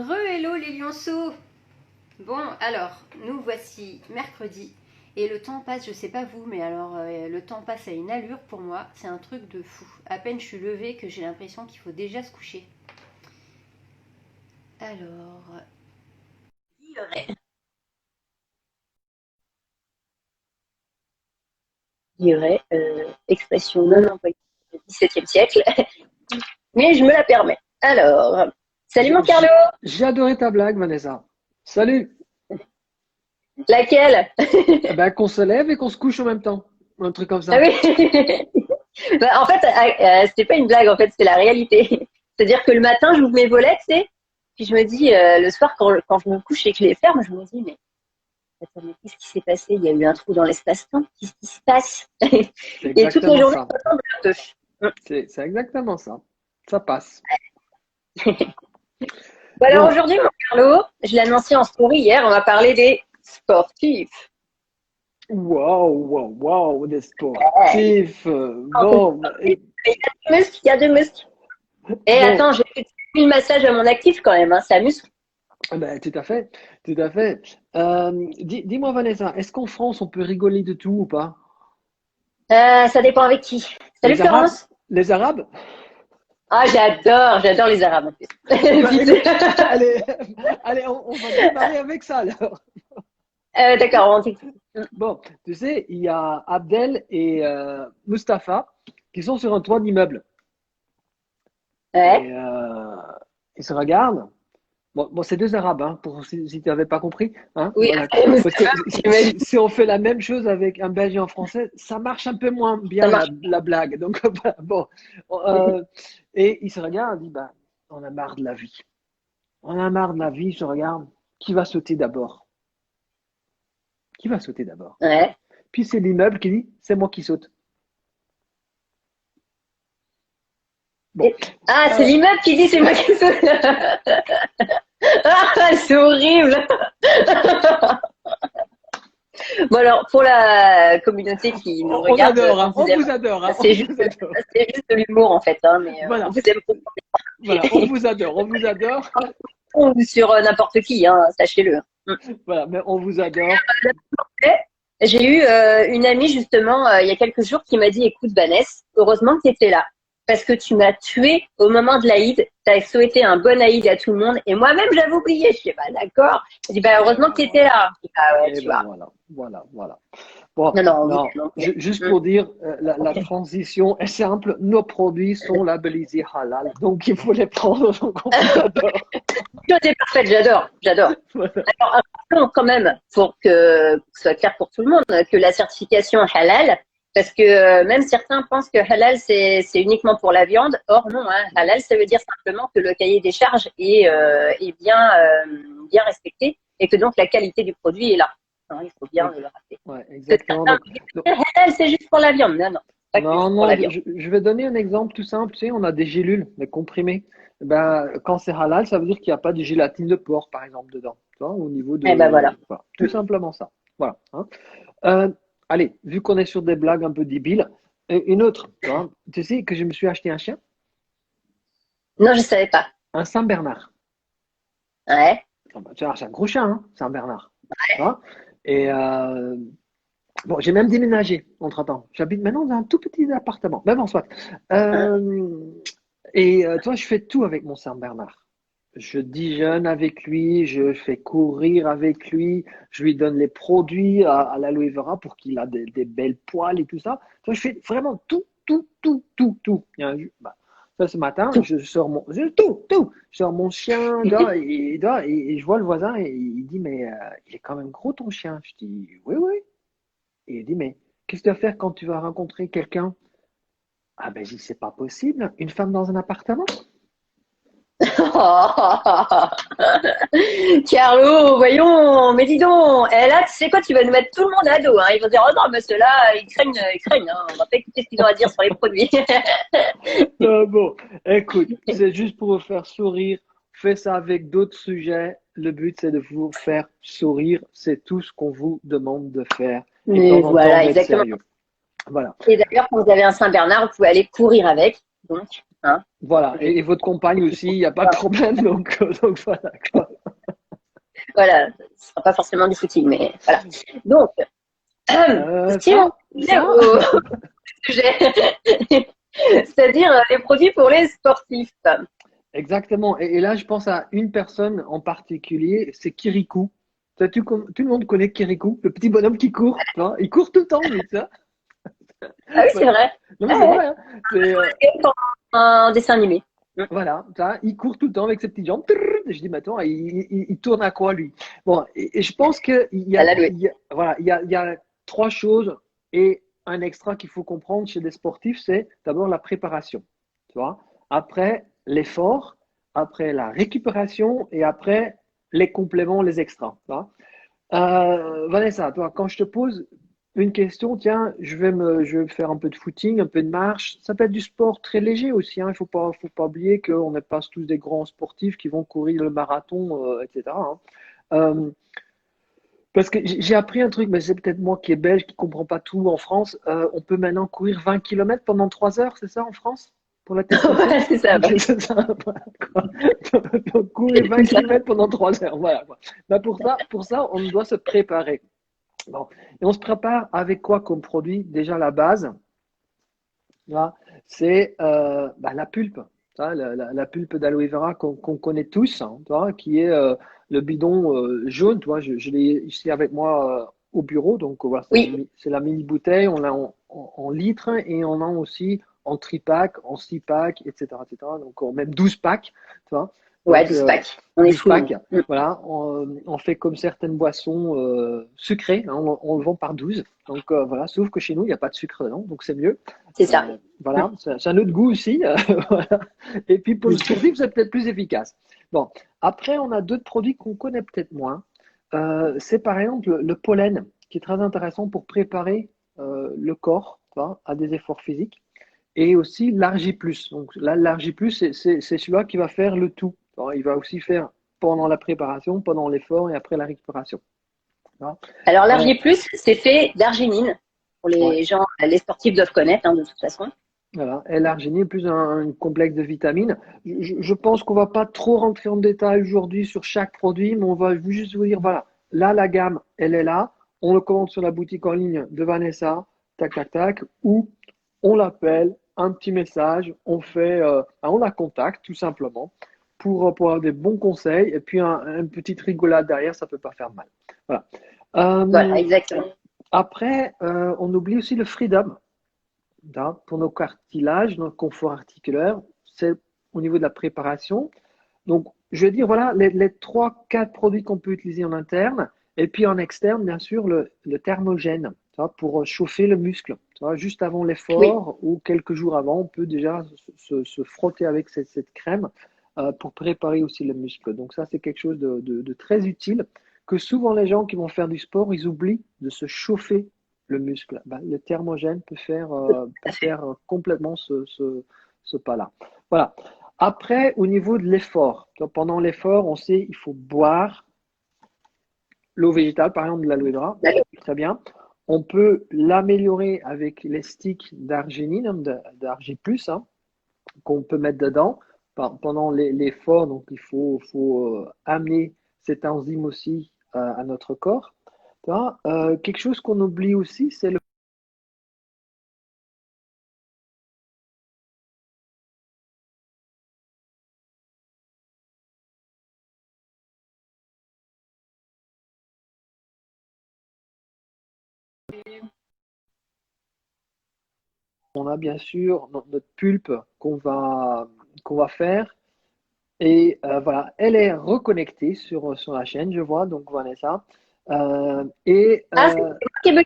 Hello les lionceaux. Bon, alors, nous voici mercredi. Et le temps passe, je sais pas vous, mais alors le temps passe à une allure pour moi. C'est un truc de fou. À peine je suis levée que j'ai l'impression qu'il faut déjà se coucher. Alors, Dirais, expression non employée du XVIIe siècle, mais je me la permets. Alors, salut mon Carlo, J'ai adoré ta blague, Vanessa. Salut. laquelle? Eh ben, qu'on se lève et qu'on se couche en même temps. Un truc comme Ah ça. oui. Bah, en fait, c'était pas une blague, en fait, c'est la réalité. C'est-à-dire que le matin, j'ouvre mes volets, tu sais, puis je me dis, le soir, quand je me couche et que je les ferme, je me dis, mais attends, mais qu'est-ce qui s'est passé? Il y a eu un trou dans l'espace-temps, qu'est-ce qui se passe? C'est Et toute la exactement journée, ça. je ressemble un peu. C'est exactement ça. Ça passe. Bon, alors Bon. aujourd'hui, mon Carlo, je l'ai annoncé en story hier, on va parler des sportifs. Wow, wow, wow, des sportifs. Bon. Il y a deux muscles. Et Bon. attends, j'ai fait 1000 massages à mon actif quand même, hein, ça muscle. Ben, tout à fait. Tout à fait. Dis-moi, Vanessa, est-ce qu'en France, on peut rigoler de tout ou pas? Ça dépend avec qui. Salut Les Arabes? Florence. Les Arabes? Ah, j'adore les Arabes en plus. Ben, Vite. écoute, allez, allez, on va démarrer avec ça alors. D'accord, on t'écoute. Bon, tu sais, il y a Abdel et Mustapha qui sont sur un toit d'immeuble. Ouais. Et ils se regardent. Bon, c'est deux Arabes, hein, si tu n'avais pas compris. Hein, Oui, voilà. Parce que j'imagine. si on fait la même chose avec un Belge et un Français, ça marche un peu moins Ça bien marche. la blague. Donc, bon. Euh, et ils se regardent, ils disent, bah, on a marre de la vie. On a marre de la vie, je regarde. Qui va sauter d'abord? Qui va sauter d'abord? Ouais. Puis c'est l'immeuble qui dit, c'est moi qui saute. Bon. Ah, c'est Euh, l'immeuble qui dit c'est moi qui saute. Ah, c'est horrible. Bon alors, pour la communauté qui nous on regarde, adore, on hein, vous on aime. vous adore, hein, C'est on juste, vous adore. c'est juste de l'humour en fait, hein, mais on Voilà, vous aime beaucoup. voilà, on vous adore, on vous adore. Ou sur n'importe qui, hein, sachez-le. Voilà, mais on vous adore. J'ai eu une amie justement il y a quelques jours qui m'a dit écoute Vanessa, heureusement que tu étais là. Parce que tu m'as tué au moment de l'Aïd. Tu as souhaité un bon Aïd à tout le monde. Et moi-même, j'avais oublié. Je dis, bah d'accord. Je dis, bah Et heureusement ben que tu étais voilà. là. Je dis, bah ouais, Et tu ben vois. voilà, voilà, voilà. Bon, Non, non, on vous non, aime, on vous juste aime. pour dire, la transition est simple. Nos produits sont labellisés halal, donc il faut les prendre. Donc on vous adore. Tout est parfaite, j'adore, j'adore. Voilà. Alors, rappelons quand même, pour que ce soit clair pour tout le monde, que la certification halal, parce que même certains pensent que halal, c'est uniquement pour la viande. Or, non, hein, halal, ça veut dire simplement que le cahier des charges est bien respecté et que donc la qualité du produit est là. Hein, il faut bien le rappeler. Ouais, Parce que exactement. certains me disent, halal, c'est juste pour la viande. Non, non, pas que Non, juste pour non, la viande. je vais donner un exemple tout simple. Tu sais, on a des gélules, des comprimés. Ben, quand c'est halal, ça veut dire qu'il n'y a pas de gélatine de porc, par exemple, dedans. Tu vois, au niveau Eh ben voilà. de. Voilà, tout simplement ça. Voilà. Hein. Euh, allez, vu qu'on est sur des blagues un peu débiles, une autre. Tu sais que je me suis acheté un chien, Non, je savais pas. un Saint-Bernard. Ouais. Ah ben, c'est un gros chien, hein, Saint-Bernard. Tu vois. Et bon, j'ai même déménagé entre-temps. J'habite maintenant dans un tout petit appartement. Mais bon, soit. Hein. Euh, Et toi, je fais tout avec mon Saint-Bernard. Je déjeune avec lui, je fais courir avec lui, je lui donne les produits à l'aloe vera pour qu'il a des belles poils et tout ça. Toi, je fais vraiment tout, tout, tout, tout, tout. Bah, ça, ce matin, tout. Je sors mon chien, et je vois le voisin et il dit, mais il est quand même gros ton chien. Je dis, oui, oui. Et il dit, mais qu'est-ce que tu vas faire quand tu vas rencontrer quelqu'un? Ah ben, je dis, c'est pas possible. Une femme dans un appartement? Carlo, voyons, mais dis donc, eh là, tu sais quoi, tu vas nous mettre tout le monde à dos, hein. Ils vont dire, oh non, mais ceux-là, ils craignent, hein. On va pas écouter ce qu'ils ont à dire sur les produits. Bon, écoute, c'est juste pour vous faire sourire. Faites ça avec d'autres sujets. Le but, c'est de vous faire sourire. C'est tout ce qu'on vous demande de faire. Et de Mais temps en temps, voilà, d'être exactement. sérieux. Voilà. Et d'ailleurs, quand vous avez un Saint-Bernard, vous pouvez aller courir avec. Donc. Hein. Voilà. Et votre compagne aussi, il n'y a pas de problème. Donc voilà, quoi. Voilà, ce ne sera pas forcément du footing, mais voilà. Donc, si on Ça, revient au sujet, c'est-à-dire les produits pour les sportifs. exactement. Et là, je pense à une personne en particulier, c'est Kirikou. Tout le monde connaît Kirikou, le petit bonhomme qui court. Tu vois, il court tout le temps, lui, ça. Ah oui, c'est Ouais. vrai. Non, mais Ah c'est ouais. vrai, hein. C'est, Un dessin animé. voilà, ça, il court tout le temps avec ses petites jambes. Trrr. Je dis, mais attends, il tourne à quoi, lui? Bon, et je pense qu'il y À a, la louer. voilà, il y a trois choses et un extra qu'il faut comprendre chez des sportifs, c'est d'abord la préparation, tu vois. Après, l'effort, après la récupération et après les compléments, les extras, tu vois. Vanessa, toi, quand je te pose une question, tiens, je vais faire un peu de footing, un peu de marche. Ça peut être du sport très léger aussi, hein. Faut pas oublier qu'on n'est pas tous des grands sportifs qui vont courir le marathon, etc., hein. Parce que j'ai appris un truc, mais c'est peut-être moi qui est belge, qui comprend pas tout en France. On peut maintenant courir 20 kilomètres pendant 3 heures, c'est ça en France? Pour la Voilà, TCC? c'est ça. Ouais. C'est ça, voilà, quoi. Donc, courir 20 C'est ça. kilomètres pendant 3 heures, voilà, quoi. Bah, pour ça, on doit se préparer. Bon. Et on se prépare avec quoi comme produit? Déjà, la base, là, c'est bah, la pulpe. Ça, la pulpe d'aloe vera qu'on connaît tous, hein, tu vois, qui est le bidon jaune. Tu vois, je l'ai ici avec moi au bureau. Donc, voilà, Oui, c'est la mini bouteille. On l'a en litres et on a aussi en tripack, en 6 packs, etc., etc. Donc, même 12 packs, tu vois. ouais, Donc, 12 packs. On est 12 fou, nous. packs. Voilà, on fait comme certaines boissons sucrées, hein, on le vend par 12. Donc voilà, sauf que chez nous, il n'y a pas de sucre dedans, donc c'est mieux. C'est ça. Voilà, c'est un autre goût aussi. Voilà. Et puis pour le sportif, c'est peut-être plus efficace. Bon, après, on a d'autres produits qu'on connaît peut-être moins. C'est par exemple le pollen, qui est très intéressant pour préparer le corps, tu vois, à des efforts physiques. Et aussi l'Argiplus. Donc là, l'Argiplus, c'est celui-là qui va faire le tout. Alors, il va aussi faire pendant la préparation, pendant l'effort et après la récupération. Hein. Alors, Euh, l'Argi Plus, c'est fait d'arginine. Pour ouais, les gens, les sportifs doivent connaître, hein, de toute façon. voilà. L-arginine plus un complexe de vitamines. Je pense qu'on va pas trop rentrer en détail aujourd'hui sur chaque produit, mais on va juste vous dire, voilà, là, la gamme, elle est là. On le commande sur la boutique en ligne de Vanessa, tac, tac, tac, ou on l'appelle, un petit message, on la contacte tout simplement pour avoir des bons conseils et puis une petite rigolade derrière, ça peut pas faire mal. Voilà. Voilà, Euh, exactement. après, on oublie aussi le Freedom. Hein, pour nos cartilages, notre confort articulaire, c'est au niveau de la préparation. Donc, je vais dire, voilà, les 3, 4 produits qu'on peut utiliser en interne. Et puis en externe, bien sûr, le thermogène, tu vois, pour chauffer le muscle. Tu vois, juste avant Oui, l'effort ou quelques jours avant, on peut déjà se frotter avec cette crème pour préparer aussi le muscle. Donc ça, c'est quelque chose de très utile que souvent les gens qui vont faire du sport, ils oublient de se chauffer le muscle. Ben, le thermogène tout peut à fait. faire complètement ce pas-là. Voilà. Après, au niveau de l'effort, pendant l'effort, on sait il faut boire l'eau végétale, par exemple de l'aloe vera, très bien. On peut l'améliorer avec les sticks d'arginine, d'argiplus, hein, qu'on peut mettre dedans pendant l'effort. Donc, il faut amener cette enzyme aussi à notre corps. Quelque chose qu'on oublie aussi, c'est le on a bien sûr notre pulpe qu'on va faire. Et voilà, elle est reconnectée sur la chaîne, je vois, donc Vanessa. Et Ah, c'est moi qui ai ouais,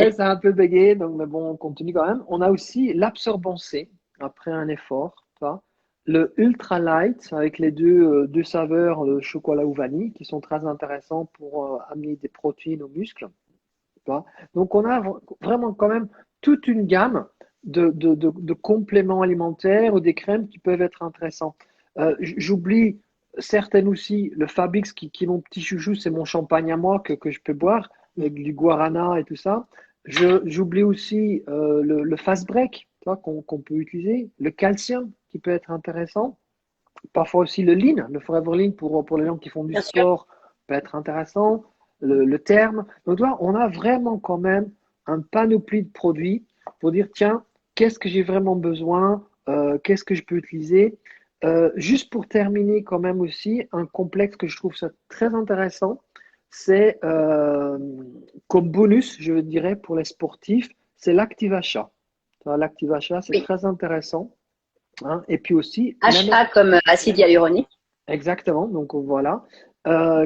bugué. ça a un peu bégayé, donc mais bon, on continue quand même. On a aussi l'absorbant C, après un effort, tu vois. Le Ultra Light, avec les deux saveurs, le chocolat ou vanille, qui sont très intéressants pour amener des protéines aux muscles. Tu vois. Donc on a vraiment quand même toute une gamme de compléments alimentaires ou des crèmes qui peuvent être intéressants. J'oublie certaines aussi, le Fabix qui est mon petit chouchou, c'est mon champagne à moi que je peux boire avec du guarana et tout ça. J'oublie aussi le fast break. tu vois, qu'on peut utiliser. Le calcium qui peut être intéressant. Parfois aussi le lean, le forever lean pour les gens qui font du Bien sûr. sport peut être intéressant. Le terme. Donc, tu vois, on a vraiment quand même un panoplie de produits pour dire, tiens, qu'est-ce que j'ai vraiment besoin? Qu'est-ce que je peux utiliser? Juste pour terminer quand même aussi, un complexe que je trouve ça très intéressant, c'est comme bonus, je dirais, pour les sportifs, c'est l'Activachat. L'Activachat, c'est Oui. très intéressant. Hein. Et puis aussi, HA comme acide hyaluronique. exactement, donc voilà,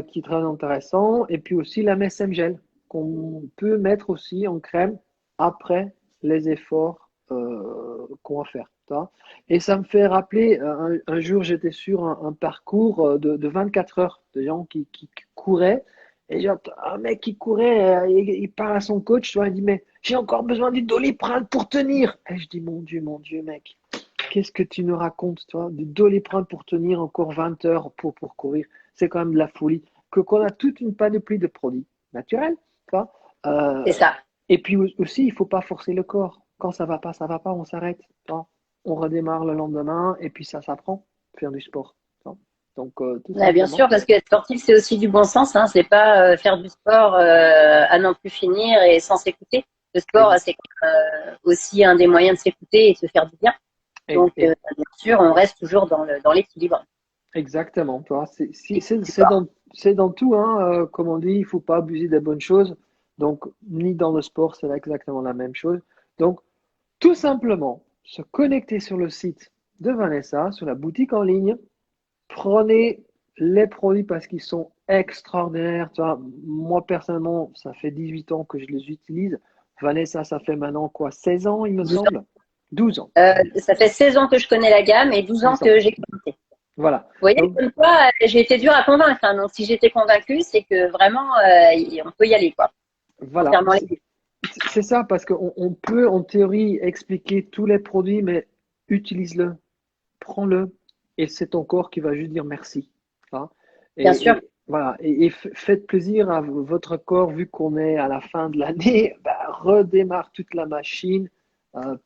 qui est très intéressant. Et puis aussi la MSM gel, qu'on peut mettre aussi en crème après les efforts qu'on va faire. Tu vois. Et ça me fait rappeler, un jour j'étais sur un parcours de 24 heures de gens qui couraient. Et j'ai un mec qui courait, il parle à son coach, tu vois, il dit, mais j'ai encore besoin du Doliprane pour tenir. Et je dis, mon Dieu, mec. Qu'est-ce que tu nous racontes, toi? Du Doliprane pour tenir encore 20 heures pour courir. C'est quand même de la folie. Qu'on a toute une panoplie de produits naturels, tu vois. C'est ça. Et puis aussi, il faut pas forcer le corps. Quand ça va pas, on s'arrête. Tu vois. On redémarre le lendemain et puis ça s'apprend, faire du sport. Tu vois. Donc, tout Ouais, bien simplement. sûr, parce que être sportif, c'est aussi du bon sens. Hein. C'est pas faire du sport à n'en plus finir et sans s'écouter. Le sport, Ex- c'est aussi un des moyens de s'écouter et de se faire du bien. Donc, ex- bien sûr, on reste toujours dans l'équilibre Exactement. Tu vois. du corps. C'est dans tout, hein, comme on dit, il faut pas abuser des bonnes choses. Donc, ni dans le sport, c'est exactement la même chose. Donc, tout simplement, se connecter sur le site de Vanessa, sur la boutique en ligne, prenez les produits parce qu'ils sont extraordinaires. Tu vois, moi, personnellement, ça fait 18 ans que je les utilise. Vanessa, ça fait maintenant quoi, 16 ans, il me 12 ans. semble? 12 ans. Ça fait 16 ans que je connais la gamme et 12 ans 12 ans. que j'ai commenté. Voilà. Vous voyez, Donc, comme quoi, j'ai été dure à convaincre. Hein. Donc, si j'étais convaincue, c'est que vraiment, on peut y aller, quoi. voilà. Entièrement les. C'est ça, parce qu'on peut en théorie expliquer tous les produits, mais utilise-le, prends-le, et c'est ton corps qui va juste dire merci. Hein. Bien sûr. Voilà, et faites plaisir à votre corps, vu qu'on est à la fin de l'année, bah, redémarre toute la machine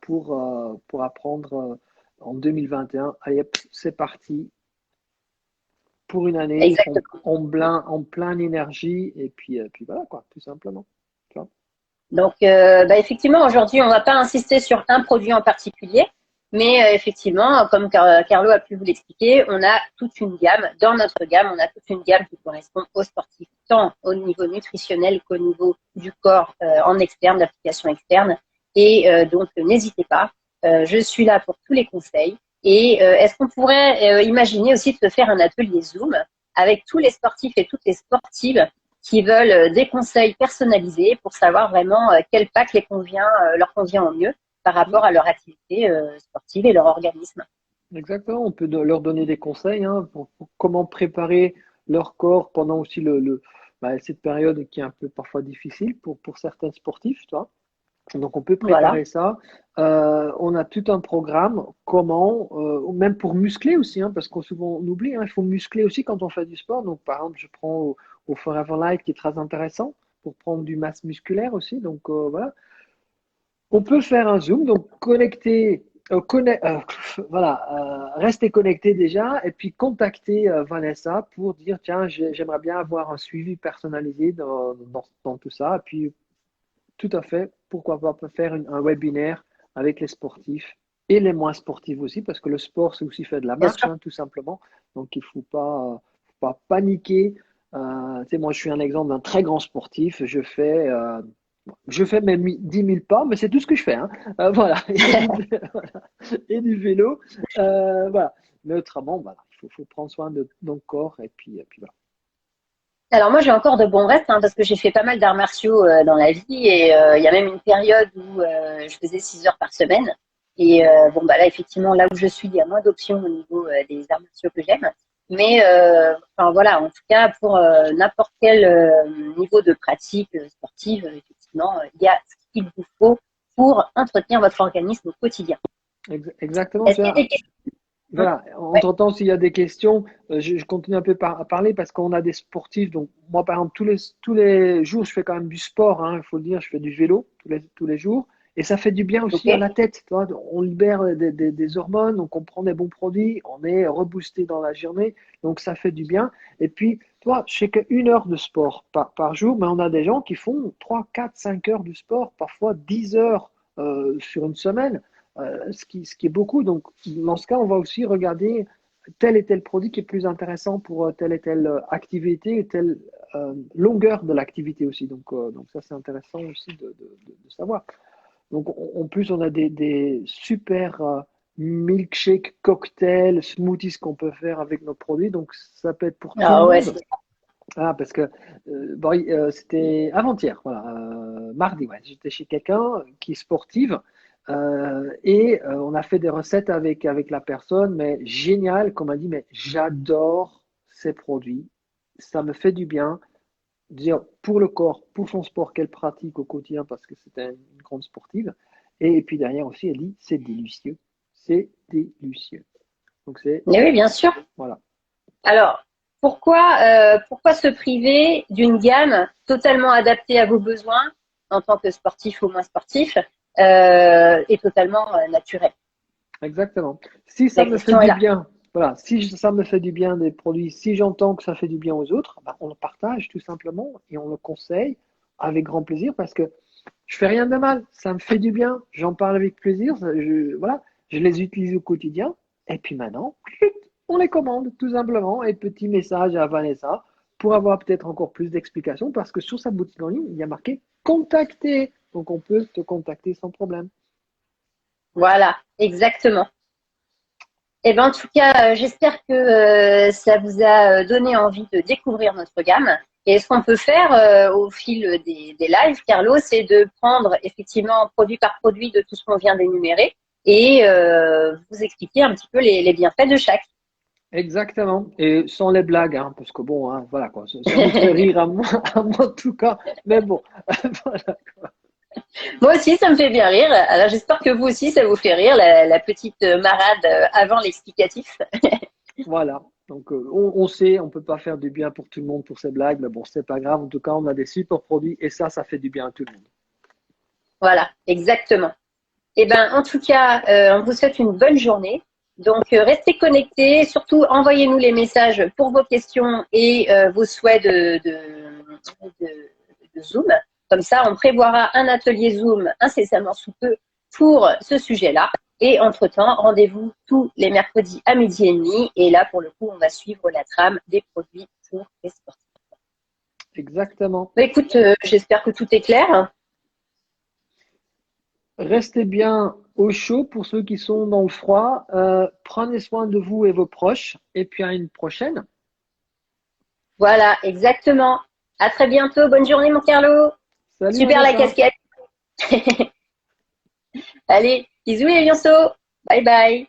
pour apprendre en 2021. Allez, hop, c'est parti pour une année Exactement. en plein énergie, et puis voilà, quoi, tout simplement. Tu vois. Donc, effectivement, aujourd'hui, on ne va pas insister sur un produit en particulier, mais effectivement, comme Carlo a pu vous l'expliquer, on a toute une gamme. Dans notre gamme, on a toute une gamme qui correspond aux sportifs, tant au niveau nutritionnel qu'au niveau du corps en externe, d'application externe. Et donc, n'hésitez pas, je suis là pour tous les conseils. Et est-ce qu'on pourrait imaginer aussi de se faire un atelier Zoom avec tous les sportifs et toutes les sportives qui veulent des conseils personnalisés pour savoir vraiment quel pack leur convient au mieux par rapport à leur activité sportive et leur organisme. Exactement, on peut leur donner des conseils hein, pour comment préparer leur corps pendant aussi cette période qui est un peu parfois difficile pour certains sportifs, tu vois. Donc on peut Voilà, préparer ça. On a tout un programme, comment, même pour muscler aussi, hein, parce qu'on souvent on oublie, hein, il faut muscler aussi quand on fait du sport. Donc par exemple, je prends au Forever Life qui est très intéressant pour prendre du masse musculaire aussi. Donc voilà. On peut faire un Zoom, donc connecter, voilà, rester connecté déjà et puis contacter Vanessa pour dire tiens, j'aimerais bien avoir un suivi personnalisé dans tout ça. Et puis tout à fait, pourquoi pas faire un webinaire avec les sportifs et les moins sportifs aussi, parce que le sport c'est aussi fait de la bien marche, sûr. hein, tout simplement. Donc il faut pas paniquer. Tu sais, moi je suis un exemple d'un très grand sportif. Je fais même 10 000 pas, mais c'est tout ce que je fais. Hein. Voilà. Voilà. Et du vélo. Voilà. Mais autrement, voilà, faut prendre soin de notre corps et puis voilà. Alors moi j'ai encore de bons restes hein, parce que j'ai fait pas mal d'arts martiaux dans la vie et il y a même une période où je faisais 6 heures par semaine. Et bon bah là effectivement là où je suis il y a moins d'options au niveau des arts martiaux que j'aime. Mais enfin voilà en tout cas pour n'importe quel niveau de pratique sportive effectivement il y a ce qu'il vous faut pour entretenir votre organisme au quotidien. Exactement. Est-ce qu'il y a des questions? Voilà, Ouais, entre-temps, s'il y a des questions, je continue un peu à parler parce qu'on a des sportifs. Donc, moi, par exemple, tous les jours, je fais quand même du sport, hein, il faut le dire, je fais du vélo tous les jours. Et ça fait du bien aussi à la tête. Toi. On libère des hormones, donc on prend des bons produits, on est reboosté dans la journée, donc ça fait du bien. Et puis, toi, je sais qu'une heure de sport par jour, mais on a des gens qui font 3, 4, 5 heures de sport, parfois 10 heures sur une semaine, ce qui est beaucoup. Donc, dans ce cas, on va aussi regarder tel et tel produit qui est plus intéressant pour telle et telle activité et telle longueur de l'activité aussi. Donc ça, c'est intéressant aussi de savoir. Donc, en plus, on a des super milkshakes, cocktails, smoothies qu'on peut faire avec nos produits. Donc, ça peut être pour tout le monde. Ah, parce que c'était avant-hier, voilà, mardi, ouais. J'étais chez quelqu'un qui est sportive et on a fait des recettes avec la personne, mais génial, qu'on m'a dit, mais j'adore ces produits, ça me fait du bien, dire pour le corps, pour son sport qu'elle pratique au quotidien parce que c'était une grande sportive. Et puis derrière aussi, elle dit, c'est délicieux, c'est délicieux. Donc oui, bien sûr. Voilà. Alors, pourquoi se priver d'une gamme totalement adaptée à vos besoins en tant que sportif ou moins sportif et totalement naturelle? Exactement. Si ça me fait du bien, voilà, si ça me fait du bien des produits, si j'entends que ça fait du bien aux autres, ben, on le partage tout simplement et on le conseille avec grand plaisir parce que je fais rien de mal, ça me fait du bien, j'en parle avec plaisir, voilà, je les utilise au quotidien et puis maintenant, on les commande tout simplement et petit message à Vanessa pour avoir peut-être encore plus d'explications parce que sur sa boutique en ligne, il y a marqué contacter, donc on peut te contacter sans problème. Voilà, exactement. Eh ben, en tout cas, j'espère que ça vous a donné envie de découvrir notre gamme. Et ce qu'on peut faire au fil des lives, Carlo, c'est de prendre effectivement produit par produit de tout ce qu'on vient d'énumérer et vous expliquer un petit peu les bienfaits de chaque. Exactement. Et sans les blagues, hein, parce que bon, hein, voilà quoi, ça me fait rire à moi en tout cas. Mais bon, voilà quoi. Moi aussi, ça me fait bien rire. Alors, j'espère que vous aussi, ça vous fait rire, la petite marade avant l'explicatif. Voilà. Donc, on sait, on peut pas faire du bien pour tout le monde pour ces blagues, mais bon, c'est pas grave. En tout cas, on a des super produits et ça fait du bien à tout le monde. Voilà, exactement. Eh ben, en tout cas, on vous souhaite une bonne journée. Donc, restez connectés. Surtout, envoyez-nous les messages pour vos questions et vos souhaits de Zoom. Comme ça, on prévoira un atelier Zoom incessamment sous peu pour ce sujet-là. Et entre-temps, rendez-vous tous les mercredis à 12h30. Et là, pour le coup, on va suivre la trame des produits pour les sportifs. Exactement. Bah, écoute, j'espère que tout est clair. Restez bien au chaud pour ceux qui sont dans le froid. Prenez soin de vous et vos proches. Et puis à une prochaine. Voilà, exactement. À très bientôt. Bonne journée, mon Carlo. Salut, Super la Vanessa. casquette. Allez, bisous les lionceaux. Bye bye.